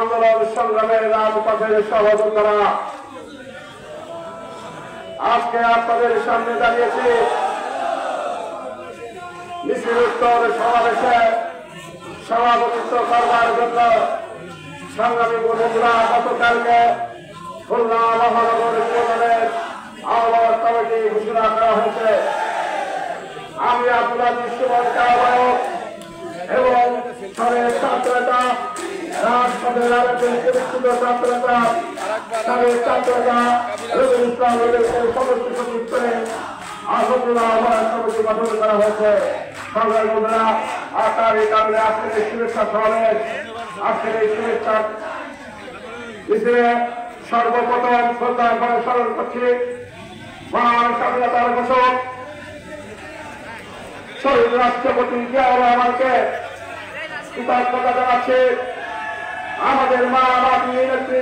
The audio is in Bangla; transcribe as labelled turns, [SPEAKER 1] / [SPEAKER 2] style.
[SPEAKER 1] আন্দোলন সংগ্রামের রাজপথের সহযোদ্ধারা, আজকে আপনাদের সামনে দাঁড়িয়েছি মিছিল উত্তর সমাবেশে সভাপতিত্ব করবার জন্য। সংগ্রামী বন্ধুরা, গতকালকে খুলনা মহানগর ইউনিয়নের আহ্বায়ক কমিটি ঘোষণা করা হয়েছে। আমি আব্দুল আজিজ সুমনকে আহ্বায়ক এবং সাবেক ছাত্রনেতা, রাজপথের আরেকজন পরিচিত ছাত্রনেতা, সাবেক ছাত্রনেতা রবিউল ইসলামকে সদস্য সচিব করে আহ্বায়ক কমিটি গঠন করা হয়েছে। সংগ্রামী বন্ধুরা, আপনার এই কারণে আজকের এই শুভেচ্ছা সমাবেশ, আজকের এই শুভেচ্ছা মিছিলে সর্বপ্রথম শ্রদ্ধা করে স্মরণ করছি মহান স্বাধীনতার ঘোষক শহীদ রাষ্ট্রপতি জিয়াউর রহমানকে কৃতজ্ঞতা জানাচ্ছি। আমাদের মা মাটি নেত্রী